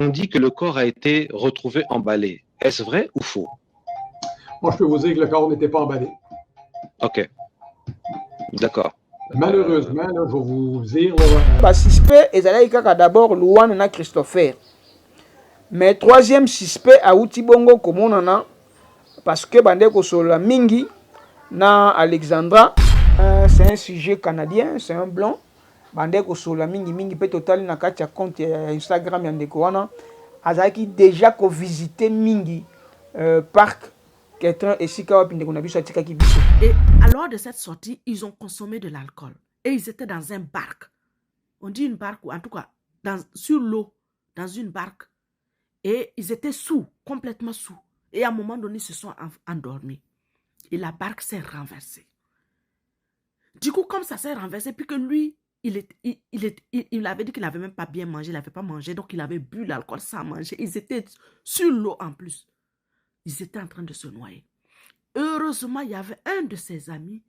on dit que le corps a été retrouvé emballé. Est-ce vrai ou faux? Moi, je peux vous dire que le corps n'était pas emballé. Ok. D'accord. Malheureusement, là, je vais vous dire... Suspect, ezalaki kaka d'abord Louane na Christopher. Mais troisième suspect a Outibongo komonana parce que bandeko sola mingi na Alexandra, c'est un sujet canadien, c'est un blanc. Bandeko sola mingi pe total na kati ya compte Instagram ya ndeko wana azaki déjà ko visiter mingi parc quelqu'un esika wapi ndeko na biso atikaki biso. Et à l'heure de cette sortie, ils ont consommé de l'alcool et ils étaient dans un barque. On dit une barque, ou en tout cas sur l'eau, dans une barque. Et ils étaient sous, complètement sous. Et à un moment donné, ils se sont endormis. Et la barque s'est renversée. Du coup, comme ça s'est renversé, puis que lui, il avait dit qu'il n'avait même pas bien mangé, il n'avait pas mangé, donc il avait bu l'alcool sans manger. Ils étaient sur l'eau en plus. Ils étaient en train de se noyer. Heureusement, il y avait un de ses amis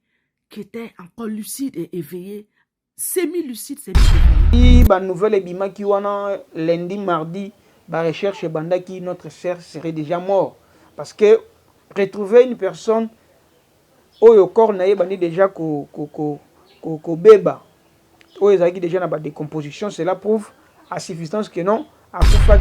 qui était encore lucide et éveillé, semi-lucide, semi-éveillé. Ba nouvelle ebima ki wana lundi, mardi, ba recherche banda qui notre sœur serait déjà mort. Parce que retrouver une personne au corps naïe bandi déjà ko beba. Ou ezaki déjà na ba décomposition, cela prouve à suffisance que non, à kufa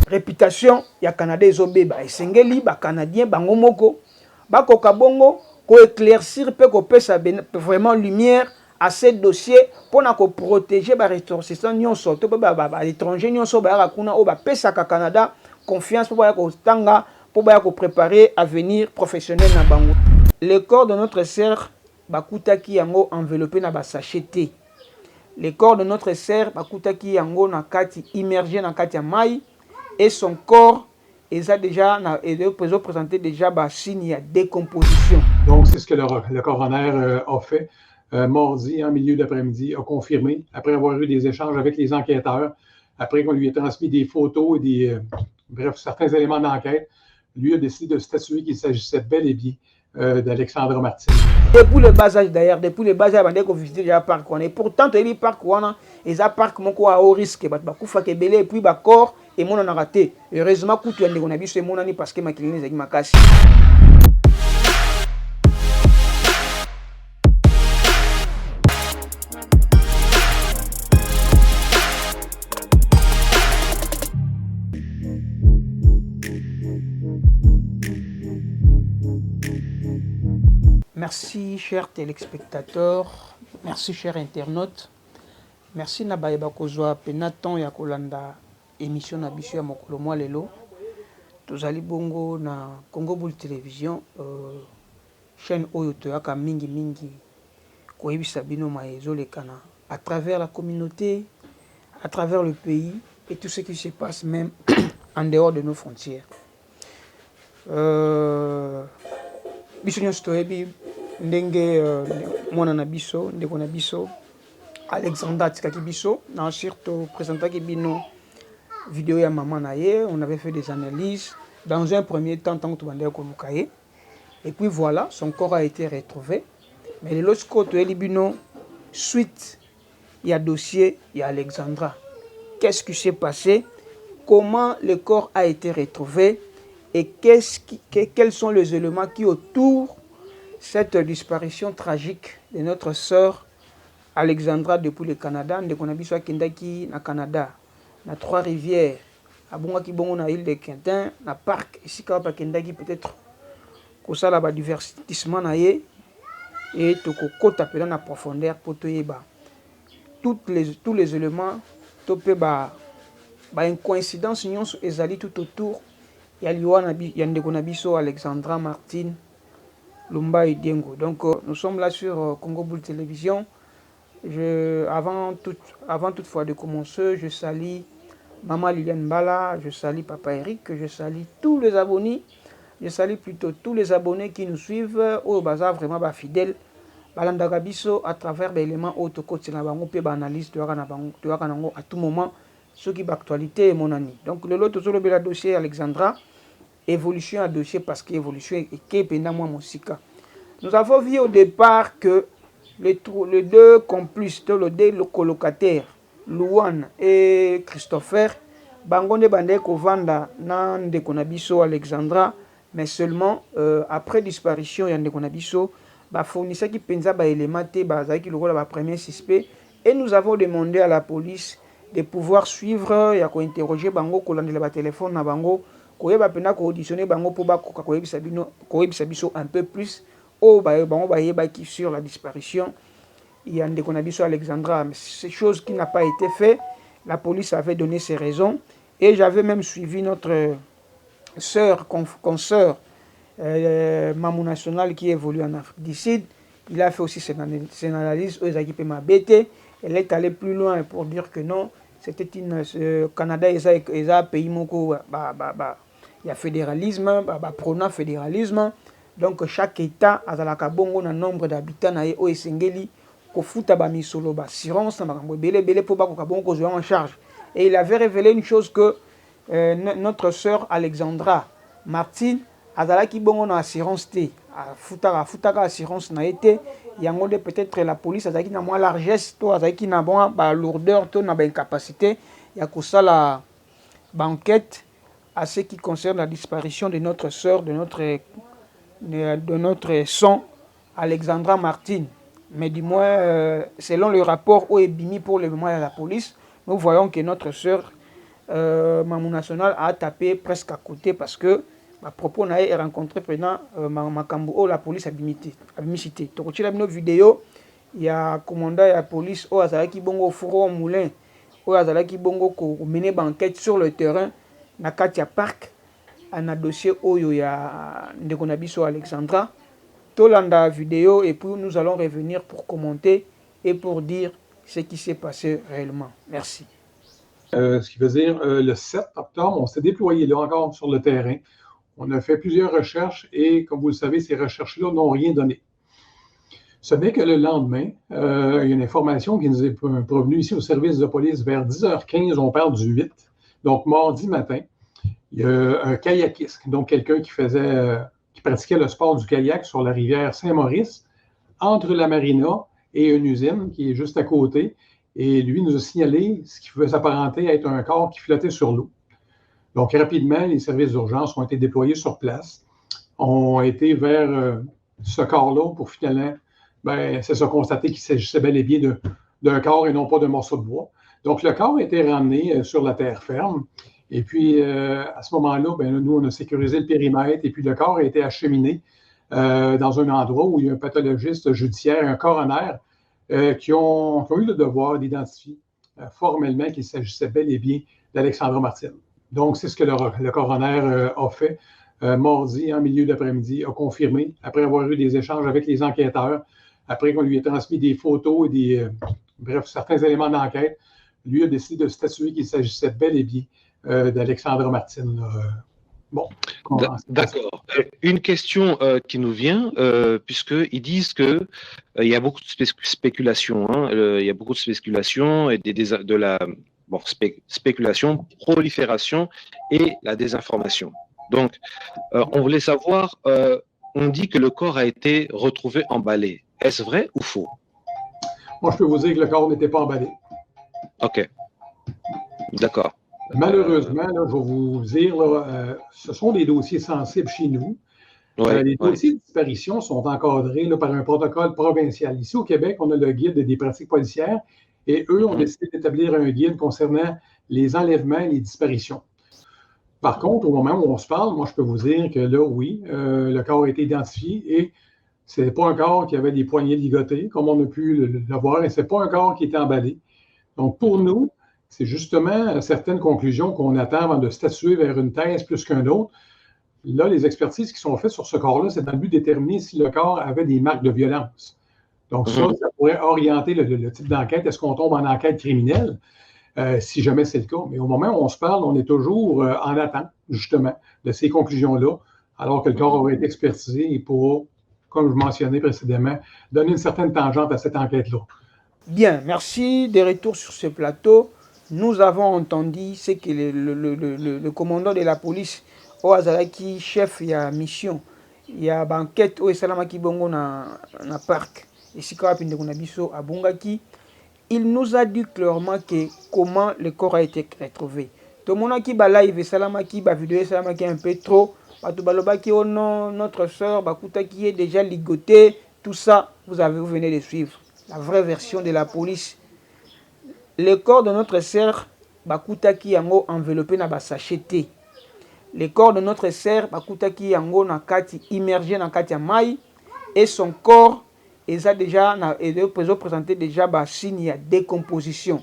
réputation ya Canada ezo beba. Esengeli ba Canadien bango moko ba koka bongo ko éclaircir pe ko pesa vraiment lumière à ces dossiers pour protéger les ressortissants nyonso to ba étrangers nyonso ba kuna o ba pesa ka Canada confiance pour ba ko tanga pour ba ko préparer avenir professionnel na bango. Le corps de notre sœur bakutaki yango enveloppé na ba sachet. Le corps de notre sœur bakutaki yango na kati immergé na kati ya mai et son corps a déjà présenté déjà ba signe de décomposition. Donc c'est ce que le coroner a fait. Mardi, en milieu d'après-midi, a confirmé, après avoir eu des échanges avec les enquêteurs, après qu'on lui ait transmis des photos et bref, certains éléments d'enquête, lui a décidé de statuer qu'il s'agissait bel et bien d'Alexandra Martin. Depuis le bas âge d'ailleurs, depuis le bas âge, on a visité le parc. Et pourtant, il parc, et ça parc à haut risque. Et puis, corps, et mon on a raté. Heureusement, on a vu ce mon parce que ma clinique est ma casse. Merci chers téléspectateurs, merci chers internautes, merci Nabaye Bakozwa Penaton ya kolanda émission na biso ya mokolo mwa lelo. Tozali bongo na Congo Bull Télévision, chaîne oyo toyaka mingi koyebisa bino maezo lekana à travers la communauté, à travers le pays et tout ce qui se passe même en dehors de nos frontières. Biso nyonso toyebi ndenge mwana na biso ndeko na biso Alexandra tikaki biso na surtout présentaki bino vidéo ya maman na ye, on avait fait des analyses dans un premier temps tant que tu bandé koluka ye et puis voilà son corps a été retrouvé mais lorsque tu es bino suite il y a dossier il y a Alexandra, qu'est-ce qui s'est passé, comment le corps a été retrouvé et quels sont les éléments qui autour cette disparition tragique de notre sœur Alexandra depuis le Canada. Ndeko na biso akendaki na Canada na Trois-Rivières abongaki bongo na île de Quintin na parc esika pa kendaki peut-être kosala ba divertissement na ye et tokokota pela na profondeur pour toyeba tous les éléments topé ba une coïncidence nyonso ezali tout autour ya liwana ya ndeko na biso Alexandra Martin Lumba Idengo. Donc nous sommes là sur Congo Bull Télévision. Avant toutefois de commencer, je salue Maman Liliane Bala, je salue Papa Eric, je salue tous les abonnés. Je salue plutôt tous les abonnés qui nous suivent au bazar vraiment fidèles. Balandaka biso à travers des éléments autocotés na bango pe analyse de à tout moment ce qui d'actualité mon ami. Donc le lot toujours le dossier Alexandra. Évolution à dossier parce qu'évolution est pendant moi musica. Nous avons vu au départ que les deux complices, les deux colocataires, Louane et Christopher, bango nde bandeki kovanda na ndeko na biso Alexandra, mais seulement après disparition ya ndeko na biso bafournisaki mpenza baélément te bazalaki lokola bapremier suspect, et nous avons demandé à la police de pouvoir suivre ya kointerroger bango, kolandela batelefone na bango, koyeba mpena koauditionner bango mpo bakoka koyebisa biso un peu plus oyo bango bayebaki sur la disparition ya ndeko na biso Alexandra. C'est chose qui n'a pas été fait. La police avait donné ses raisons, et j'avais même suivi notre sœur, consoeur Mamou National qui évolue en Afrique du Sud. Il a fait aussi ses analyses aux équipes MABT. Elle est allée plus loin pour dire que non, c'était Canada et un pays moko, il y a fédéralisme, prônant fédéralisme. Donc chaque État a un nombre d'habitants au Esengeli. Kofuta ba misolo ba assurance na makambo belé pour ba ko bongo en charge. Et il avait révélé une chose que notre sœur Alexandra Martine azalaki bongo na assurance te, futaka assurance na été yango de peut-être la police azalaki na moins largesse to azalaki na bon ba lourdeur to na ba incapacité ya kosala ba enquête à ce qui concerne la disparition de notre sœur, de notre son Alexandra Martine. Mais du moins, selon le rapport OEBIMI pour le moment à la police, nous voyons que notre sœur Mamou National a tapé presque à côté parce que à propos n'a rencontré pendant Makambo la police a cité. Donc il y a une vidéo, il y a commandant de la police au Azalaki Bongo Fouro Moulin, au Azalaki Bongo ko mener enquête sur le terrain na Katia Park, un dossier Oyo ya Ndekonabiso Alexandra. Tolanda vidéo, et puis nous allons revenir pour commenter et pour dire ce qui s'est passé réellement. Merci. Ce qui veut dire, le 7 octobre, on s'est déployé là encore sur le terrain. On a fait plusieurs recherches et, comme vous le savez, ces recherches-là n'ont rien donné. Ce n'est que le lendemain, il y a une information qui nous est provenue ici au service de police vers 10h15, on parle du 8, donc mardi matin. Il y a un kayakiste, donc quelqu'un qui pratiquait le sport du kayak sur la rivière Saint-Maurice, entre la marina et une usine qui est juste à côté. Et lui nous a signalé ce qui pouvait s'apparenter à être un corps qui flottait sur l'eau. Donc, rapidement, les services d'urgence ont été déployés sur place, ont été vers ce corps-là pour finalement, c'est ça, constater qu'il s'agissait bel et bien d'un corps et non pas d'un morceau de bois. Donc, le corps a été ramené sur la terre ferme. Et puis, à ce moment-là, nous, on a sécurisé le périmètre et puis le corps a été acheminé dans un endroit où il y a un pathologiste judiciaire, un coroner, qui ont eu le devoir d'identifier formellement qu'il s'agissait bel et bien d'Alexandra Martine. Donc, c'est ce que le coroner a fait mardi, en milieu d'après-midi, a confirmé, après avoir eu des échanges avec les enquêteurs, après qu'on lui ait transmis des photos et certains éléments d'enquête, lui a décidé de statuer qu'il s'agissait bel et bien d'Alexandra Martine. Bon. D'accord. Une question qui nous vient, puisqu'ils disent qu'il y a beaucoup de spéculation. Il y a beaucoup de spéculation et de la spéculation, prolifération et la désinformation. Donc, on voulait savoir, on dit que le corps a été retrouvé emballé. Est-ce vrai ou faux? Moi, je peux vous dire que le corps n'était pas emballé. OK. D'accord. Malheureusement, là, je vais vous dire, ce sont des dossiers sensibles chez nous. Les dossiers de disparition sont encadrés par un protocole provincial. Ici, au Québec, on a le guide des pratiques policières et eux ont décidé d'établir un guide concernant les enlèvements et les disparitions. Par contre, au moment où on se parle, moi, je peux vous dire que là, oui, le corps a été identifié et ce n'est pas un corps qui avait des poignets ligotés, comme on a pu le voir, et ce n'est pas un corps qui était emballé. Donc, pour nous, c'est justement certaines conclusions qu'on attend avant de statuer vers une thèse plus qu'un autre. Là, les expertises qui sont faites sur ce corps-là, c'est dans le but de déterminer si le corps avait des marques de violence. Donc, ça pourrait orienter le type d'enquête. Est-ce qu'on tombe en enquête criminelle, si jamais c'est le cas? Mais au moment où on se parle, on est toujours en attente, justement, de ces conclusions-là, alors que le corps aurait été expertisé et pourra, comme je mentionnais précédemment, donner une certaine tangente à cette enquête-là. Bien, merci. De retour sur ce plateau, nous avons entendu ce que le commandant de la police, Oazalaki, chef, il y a mission, il y a banquette, au Salamaki Bongo na parc, et si à Bongaki, il nous a dit clairement que comment le corps a été retrouvé. Tout le monde qui ba live salamaki ba vidéo salamaki un peu trop. Bato balobaki oh non, notre sœur Bakuta qui est déjà ligotée, tout ça, vous venez de suivre. La vraie version de la police. Le corps de notre sœur Bakuta qui yango enveloppé na ba sachet. Le corps de notre sœur Bakuta qui yango na kati immergé na kati ya mai et son corps ils a déjà présenté déjà ba signe de décomposition.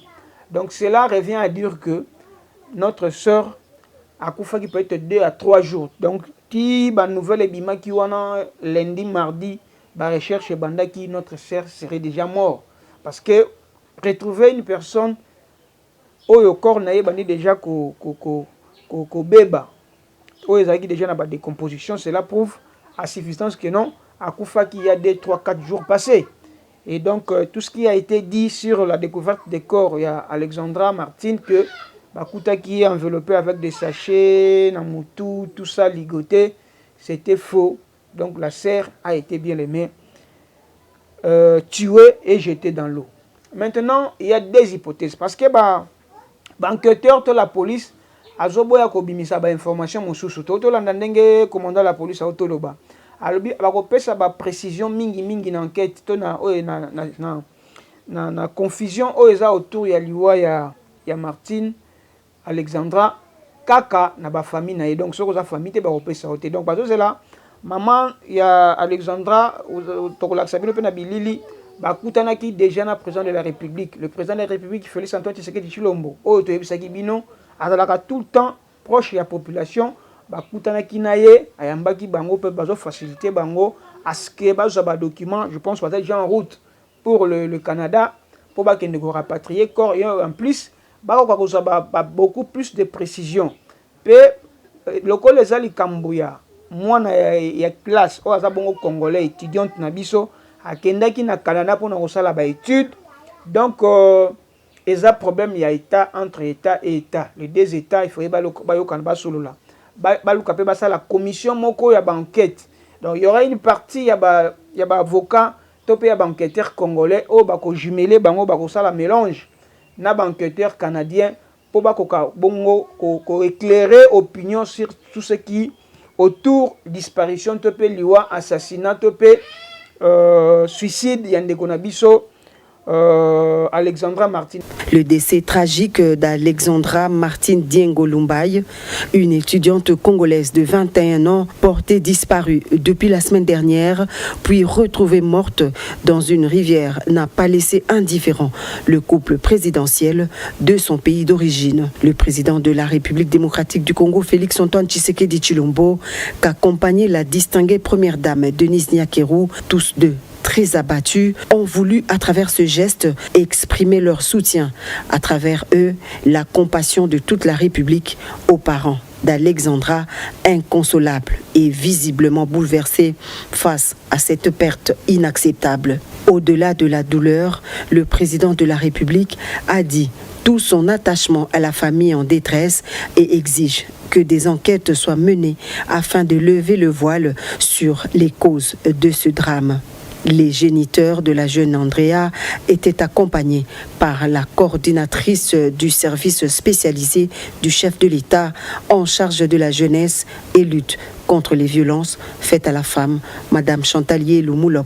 Donc cela revient à dire que notre sœur a qui peut être 2 à 3 jours. Donc ti ba nouvelle bima qui wana lundi mardi ba recherche banda qui notre sœur serait déjà mort parce que retrouver une personne au corps naé bani déjà ko beba ou ezaki déjà na ba décomposition, cela prouve à suffisance que non Akufa qui y a 2, 3, 4 jours passés. Et donc tout ce qui a été dit sur la découverte des corps, il y a Alexandra Martine que Bakuta qui est enveloppé avec des sachets, Namutu, tout ça ligoté, c'était faux. Donc la sœur a été bien aimée, tuée et jetée dans l'eau. Maintenant, il y a des hypothèses. Parce que l'enquêteur de la police a bimisa ba information mosusu. To landa ndenge commandant la police a otoloba. Alobi bakopesa ba précision mingi na enquête to na confusion eza autour ya liwa ya Martine Alexandra kaka na ba famille na et donc soko za famille te bakopesa ote. Donc bazo là maman ya Alexandra tokola sabino pe na bilili bakutana ki déjà na président de la République, le président de la République Félix Antoine Tshisekedi Tshilombo o to yebisaki bino azalaka tout le temps proche de la population. Bakutana kinaye ayambaki bango pe bazo faciliter bango aske bazo ba document, je pense peut-être déjà en route pour le Canada pour bakende ko rapatrier corps et en plus beaucoup plus de précision pe lokole ezali kambuya mwana ya classe o azabongo congolais étudiante na biso akendaki na Canada pour na kosala ba études. Donc eza problème ya état entre état et état, les deux états il faudrait bayokana basolola baluka pe basa la commission moko ya banquette. Donc il y aura une partie ya ba avocat topé ya banquêteur congolais o bako jumeler bango bako sala mélange na banquêteur canadien pour bako bongo ko éclairer opinion sur tout ce qui autour disparition topé liwa assassinat topé suicide yande konabiso Alexandra Martine. Le décès tragique d'Alexandra Martine Diengo Lumbaye, une étudiante congolaise de 21 ans portée disparue depuis la semaine dernière, puis retrouvée morte dans une rivière, n'a pas laissé indifférent le couple présidentiel de son pays d'origine. Le président de la République démocratique du Congo, Félix Antoine Tshisekedi Tshilombo, qu'accompagnait la distinguée première dame Denise Nyakeru, tous deux très abattus, ont voulu à travers ce geste exprimer leur soutien, à travers eux la compassion de toute la République aux parents d'Alexandra, inconsolables et visiblement bouleversés face à cette perte inacceptable. Au-delà de la douleur, le président de la République a dit tout son attachement à la famille en détresse et exige que des enquêtes soient menées afin de lever le voile sur les causes de ce drame. Les géniteurs de la jeune Andrea étaient accompagnés par la coordinatrice du service spécialisé du chef de l'État en charge de la jeunesse et lutte contre les violences faites à la femme, Madame Chantalier Lumulop.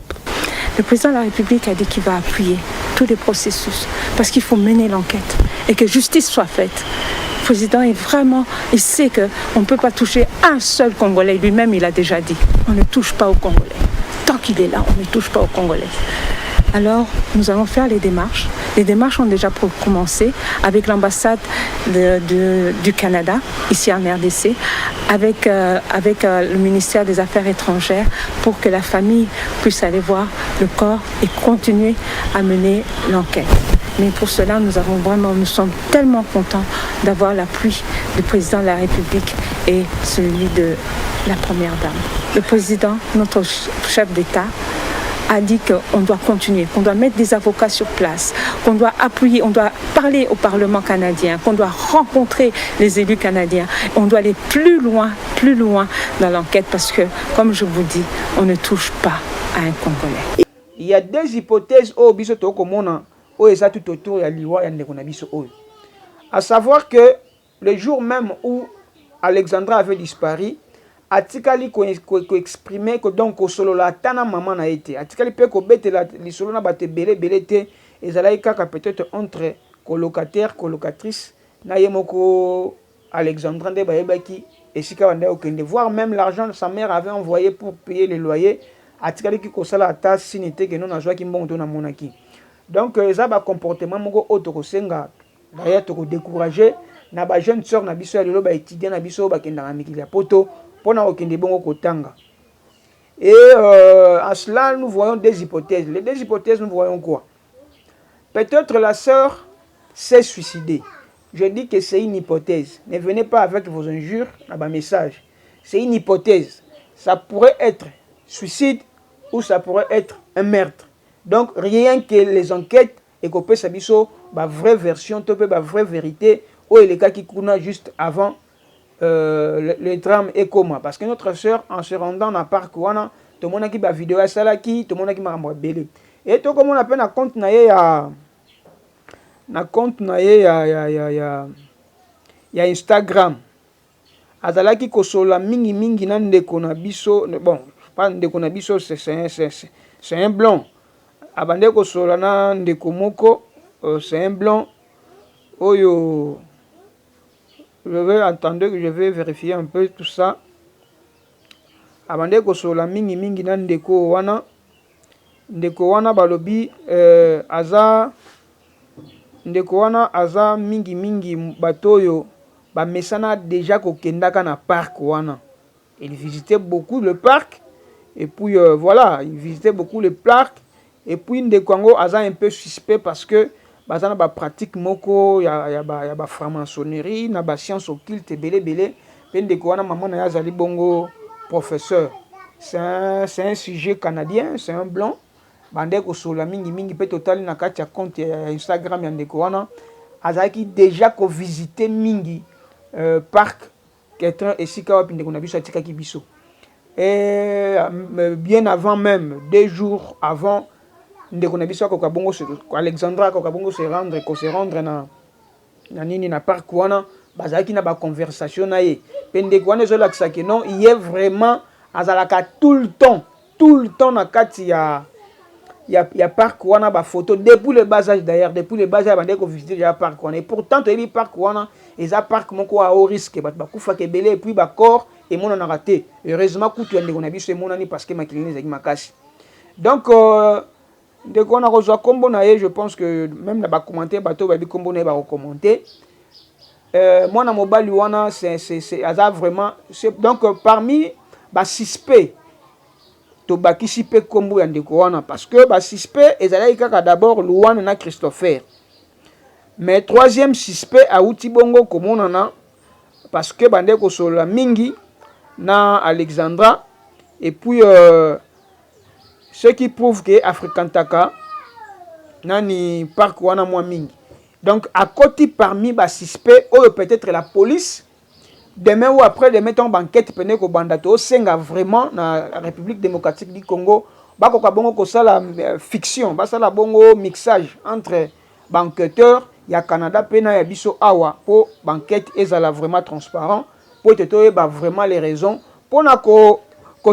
Le président de la République a dit qu'il va appuyer tous les processus parce qu'il faut mener l'enquête et que justice soit faite. Le président est vraiment, il sait qu'on ne peut pas toucher un seul Congolais. Lui-même, il a déjà dit, on ne touche pas aux Congolais. Tant qu'il est là, on ne touche pas aux Congolais. Alors, nous allons faire les démarches. Les démarches ont déjà commencé avec l'ambassade du Canada, ici en RDC, avec le ministère des Affaires étrangères, pour que la famille puisse aller voir le corps et continuer à mener l'enquête. Mais pour cela, nous sommes tellement contents d'avoir l'appui du président de la République et celui de la première dame. Le président, notre chef d'État, a dit qu'on doit continuer, qu'on doit mettre des avocats sur place, qu'on doit appuyer, on doit parler au Parlement canadien, qu'on doit rencontrer les élus canadiens. On doit aller plus loin dans l'enquête parce que, comme je vous dis, on ne touche pas à un Congolais. Il y a des hypothèses au bisoto komona au eza tout autour ya liwa ya ndeko na biso oyo. À savoir que le jour même où Alexandra avait disparu, atikali ko exprimer que donc au solo la tana maman na été atikali pe ko betela li solo na baté belé té ezalaki kaka peut-être entre colocataire colocatrice na yemoko Alexandra nde bayebaki esika banda okende voir même l'argent sa mère avait envoyé pour payer le loyer atikali ki ko sala ta sinité que non na joaki mbongo na monaki. Donc eza ba comportement moko auto ko senga d'ailleurs to ko décourager na ba jeune sœur na biso ya lelo ba étudiant na biso ba kenda na mikili ya poto. Et en cela, nous voyons des hypothèses. Les deux hypothèses, nous voyons quoi? Peut-être la sœur s'est suicidée. Je dis que c'est une hypothèse. Ne venez pas avec vos injures dans un message. C'est une hypothèse. Ça pourrait être suicide ou ça pourrait être un meurtre. Donc, rien que les enquêtes et qu'on peut savoir la vraie version, la vraie vérité, ou les cas qui courent juste avant le drame est comment parce que notre soeur en se rendant dans le parc tout le monde qui a vidéo à salaki tout le monde qui m'a belé et tout comme on appelle na compte na ya Instagram azalaki kosola mingi na ndeko na biso bon pas ndeko na biso c'est un blanc abande kosola na ndeko moko c'est un blanc oyo. Je vais attendre que je vais vérifier un peu tout ça. Avant de kosola mingi na ndeko wana balobi aza ndeko wana aza mingi batoyo ba mesana déjà kokendaka na parc wana. Il visitait beaucoup le parc et puis voilà, il visitait beaucoup le parc et puis ndeko ango aza un peu suspect parce que bazana ba pratique moko ya ba franc-maçonnerie na ba science occulte belé pende ko wana maman na yazali bongo professeur c'est un sujet canadien, c'est un blanc bande ko sola mingi pe total na kati ya compte ya Instagram ya ndeko wana azaki déjà ko visiter mingi parc quelqu'un esika wapi ndeko na biso atika ki biso et bien avant même 2 jours avant ndeko na biso ko kabongo Alexandra ko kabongo se rendre na nini na parc wana bazaki na ba conversation na ye pende ko wana zo lakisa que non il est vraiment azalaka tout le temps na kati ya parc wana ba photo depuis le bas âge d'ailleurs depuis le bas âge bande ko visiter ya parc wana et pourtant to yebi parc wana eza parc moko à haut risque ba kufa ke belé et puis ba corps et mon na raté heureusement kutu ndeko na biso monani parce que makilini zaki makasi donc de quoi on a reçu combo naé je pense que même na ba commenter bato ba bi combo na ba recommander moi na mobile wana c'est ça vraiment donc parmi ba suspect to bakisi pe combo ya ndeko wana parce que ba suspect ezalaki kaka d'abord Luana na Christopher mais troisième suspect a uti bongo komonana parce que bande ko sola mingi na Alexandra et puis ce qui prouve que African Taka nani parc wana mwa mingi. Donc à côté parmi ba suspect ou peut-être la police demain ou après demain ton banquette pene ko bandato senga vraiment na République démocratique du Congo bako ka bongo ko sala fiction ba sala bongo mixage entre banqueteur ya Canada pena ya biso awa pour banquette ezala vraiment transparent pour te ba vraiment les raisons pour na ko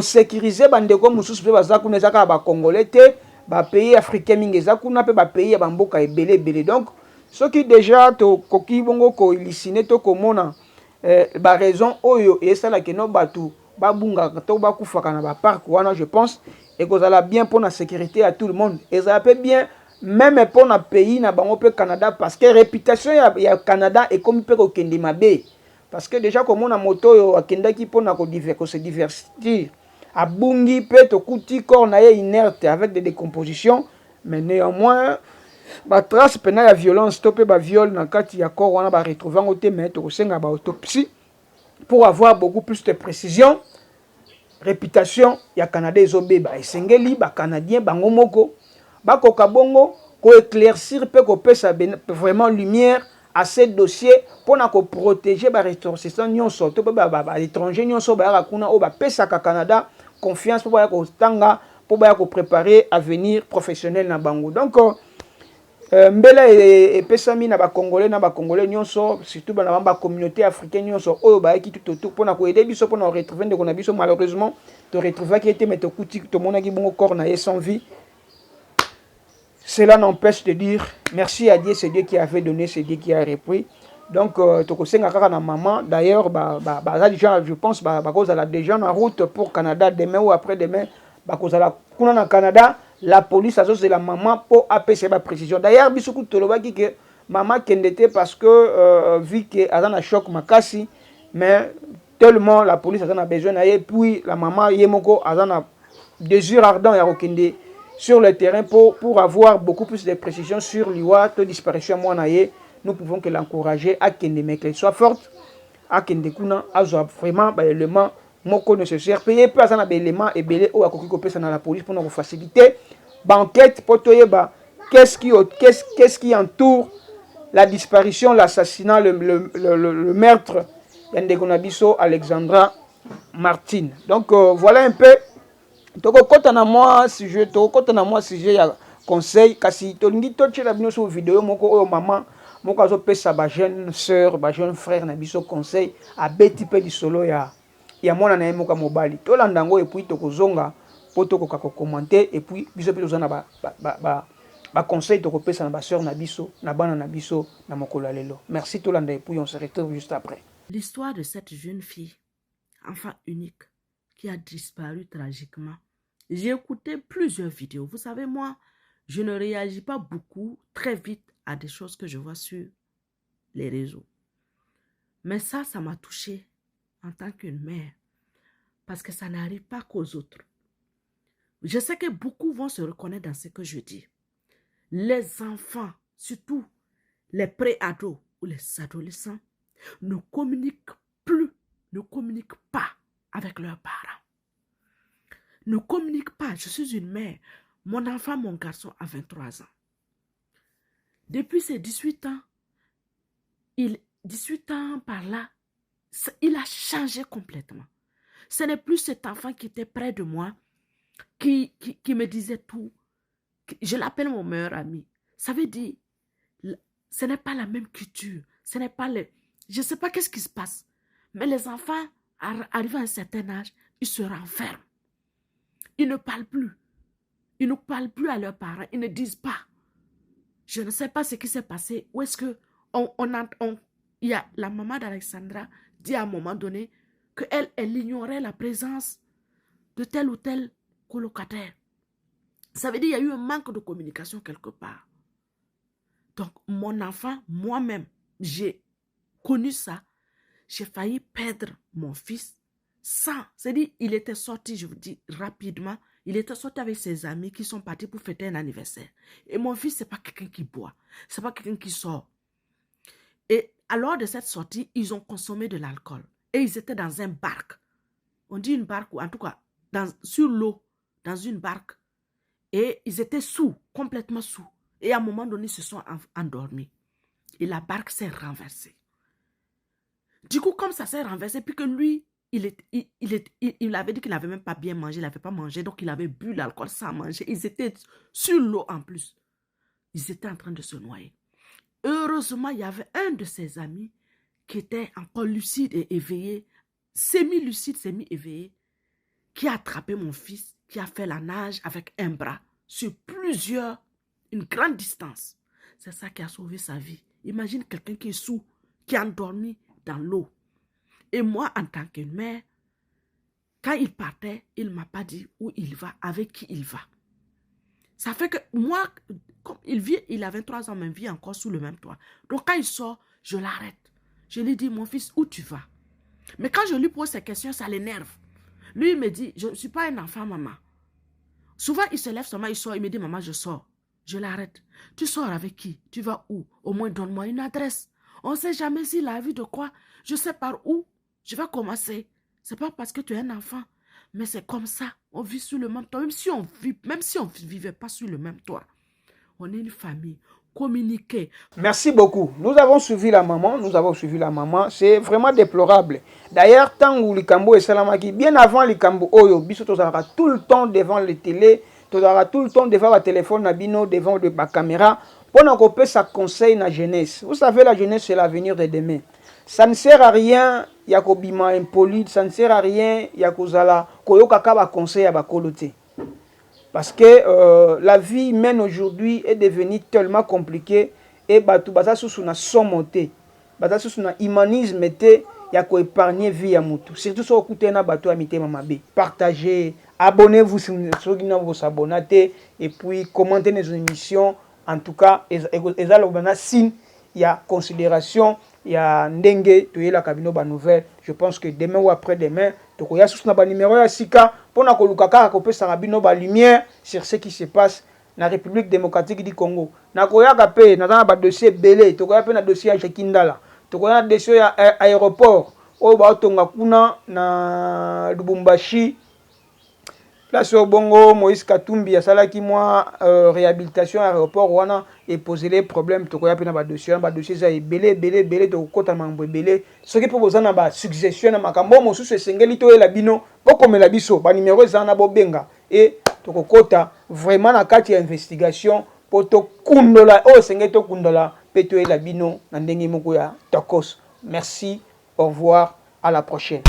sécuriser bandeko mususu pe bazakuna ezaka ba congolais te ba pays africain mingi ezakuna pe ba pays ya bamboka ebele donc ce qui déjà to koki bongo ko ilisine to komona ba raison oyo et ça la que no batu ba bunga to ba kufaka na ba parc wana je pense et que ça la bien pour la sécurité à tout le monde et ça peut bien même pour na pays na bango pe Canada parce que réputation ya Canada est comme pe ko kende mabe parce que déjà comme on a moto yo akendaki pona ko se divertir abungi pe to kuti corps na inerte avec des décompositions mais néanmoins ba trace pena ya violence to pe ba viol na kati ya corps wana ba retrouver en côté mais to senga ba autopsie pour avoir beaucoup plus de précision réputation ya Canada ezobeba esengeli ba canadien bango moko ba koka bongo ko éclaircir pe ko pesa vraiment lumière à ces dossiers pour na ko protéger ba ressortissants nyonso to ba étranger nyonso ba kuna o ba pesa ka Canada confiance pour ba ko tanga pour ba ko préparer avenir professionnel na bango donc mbela epesami na bakongolais nyonso surtout bana ba communauté africaine nyonso oyo bayaki tout autour mpona koyede biso mpona retrouver ndeko na biso. Malheureusement to retrouvaki ete mais tokuti tomonaki bongo corps na ye sans vie. Cela n'empêche de dire merci à Dieu, c'est Dieu qui avait donné, c'est Dieu qui a repris. Donc tokosenga kaka na maman. D'ailleurs déjà je pense cause à la déjà en route pour Canada demain ou après-demain cause à la kuna na Canada. La police a c'est la maman pour appeler ma précision. D'ailleurs, bisoukou tolobaki que maman kendete parce que vu que a un choc makasi, mais tellement la police a besoin et puis la maman yemoko a un désir ardent ya okende sur le terrain pour avoir beaucoup plus de précision sur l'iwa de disparition moi naie. Nous pouvons que l'encourager à kende mais qu'elle soit forte, à kende kuna a vraiment l'élément moko nécessaire payer plus à un élément et belé ou à kokiko pesa na la police pour nous faciliter banquette pour toyeba qu'est-ce qui entoure la disparition, l'assassinat, le meurtre d'Ndegonabiso Alexandra Martin. Donc voilà un peu toko kota na moi sujet ya conseil kasi tolingi tochela bino sur vidéo moko oyo maman moko azo pesa ba jeune sœur ba jeune frère na biso conseil a beti pe di solo ya mwana na yemoka mobali tolanda ngo et puis tokozonga po tokoka ko commenter et puis biso pe tozana ba conseil tokopesa na ba sœur na biso na bana na biso na mokolo lelo. Merci tolanda et puis on se retrouve juste après. L'histoire de cette jeune fille, enfant unique, qui a disparu tragiquement. J'ai écouté plusieurs vidéos. Vous savez, moi, je ne réagis pas beaucoup, très vite, à des choses que je vois sur les réseaux. Mais ça m'a touchée en tant qu'une mère, parce que ça n'arrive pas qu'aux autres. Je sais que beaucoup vont se reconnaître dans ce que je dis. Les enfants, surtout les pré-ados ou les adolescents, ne communiquent pas avec leurs parents. Ne communiquent pas. Je suis une mère. Mon enfant, mon garçon a 23 ans. Depuis ses 18 ans, 18 ans par là, il a changé complètement. Ce n'est plus cet enfant qui était près de moi, qui me disait tout. Je l'appelle mon meilleur ami. Ça veut dire, ce n'est pas la même culture. Ce n'est pas le... Je ne sais pas qu'est-ce qui se passe. Mais les enfants, arrivant à un certain âge, ils se renferment. Ils ne parlent plus. Ils ne parlent plus à leurs parents. Ils ne disent pas. Je ne sais pas ce qui s'est passé. Où est-ce que il y a la maman d'Alexandra dit à un moment donné qu'elle ignorait la présence de tel ou tel colocataire. Ça veut dire qu'il y a eu un manque de communication quelque part. Donc, mon enfant, moi-même, j'ai connu ça. J'ai failli perdre mon fils sans. C'est-à-dire, il était sorti, je vous dis rapidement, il était sorti avec ses amis qui sont partis pour fêter un anniversaire. Et mon fils, ce n'est pas quelqu'un qui boit. Ce n'est pas quelqu'un qui sort. Et à l'heure de cette sortie, ils ont consommé de l'alcool. Et ils étaient dans un barque. On dit une barque, ou en tout cas, sur l'eau, dans une barque. Et ils étaient sous, complètement sous. Et à un moment donné, ils se sont endormis. Et la barque s'est renversée. Du coup, comme ça s'est renversé, puis que lui, il avait dit qu'il n'avait même pas bien mangé, il n'avait pas mangé, donc il avait bu l'alcool sans manger. Ils étaient sur l'eau en plus. Ils étaient en train de se noyer. Heureusement, il y avait un de ses amis qui était encore lucide et éveillé, semi-lucide, semi-éveillé, qui a attrapé mon fils, qui a fait la nage avec un bras sur une grande distance. C'est ça qui a sauvé sa vie. Imagine quelqu'un qui est sous, qui est endormi dans l'eau. Et moi, en tant que mère, quand il partait, il ne m'a pas dit où il va, avec qui il va. Ça fait que moi, comme il a 23 ans, mais il vit encore sous le même toit. Donc quand il sort, je l'arrête. Je lui dis, mon fils, où tu vas? Mais quand je lui pose ces questions, ça l'énerve. Lui, il me dit, je ne suis pas un enfant, maman. Souvent, il se lève seulement, il sort, il me dit, maman, je sors. Je l'arrête. Tu sors avec qui? Tu vas où? Au moins, donne-moi une adresse. On ne sait jamais s'il a vu de quoi. Je sais par où je vais commencer. Ce n'est pas parce que tu es un enfant, mais c'est comme ça. On vit sous le même toit. Même si on ne vivait pas sur le même toit. On est une famille. Communiquer. Merci beaucoup. Nous avons suivi la maman. C'est vraiment déplorable. D'ailleurs, tant que Likambo et Salamaki, bien avant Likambo Oyo, Biso tozalaka tout le temps devant les télé, tozalaka tout le temps devant le téléphone, devant la caméra, pour qu'on ça conseil na jeunesse. Vous savez, la jeunesse, c'est l'avenir de demain. Ça ne sert à rien, il y a bima impoli, ça ne sert à rien, il y a kozala, koyoka ba conseil à ba kolote. Parce que la vie humaine aujourd'hui est devenue tellement compliquée et batu basa sous na somoté, basa sous na humanisme était ya ko épargner vie à mutu. Surtout sur écouter na batu amité mamabe. Partagez, abonnez-vous si vous vous abonnez et puis commentez nos émissions. En tout cas, il y a considération, il y a ndenge, tu es la cabine de nouvelle. Je pense que demain ou après-demain, tu as un numéro à Sika pour que Lukaka ait sa lumière sur ce qui se passe dans la République démocratique du Congo. Na koya kapé, na un dossier belé, tu as un dossier à Chekindala, tu as un dossier à aéroport, au Batonga Kuna, na Lubumbashi. Là sur Bongo, Moïse Katumbi a salaki moi réhabilitation à l'aéroport wana et poser les problèmes to koya pena ba dossier ça belé to kota mambo belé ce qui propose na ba suggestion na makambo mosu se sengeli to la bino po comme la biso ba numéro za na bobenga et to kota vraiment na kati ya investigation po to kundola o sengeli to kundola pe to la bino na ndenge moko ya tokos. Merci, au revoir, à la prochaine.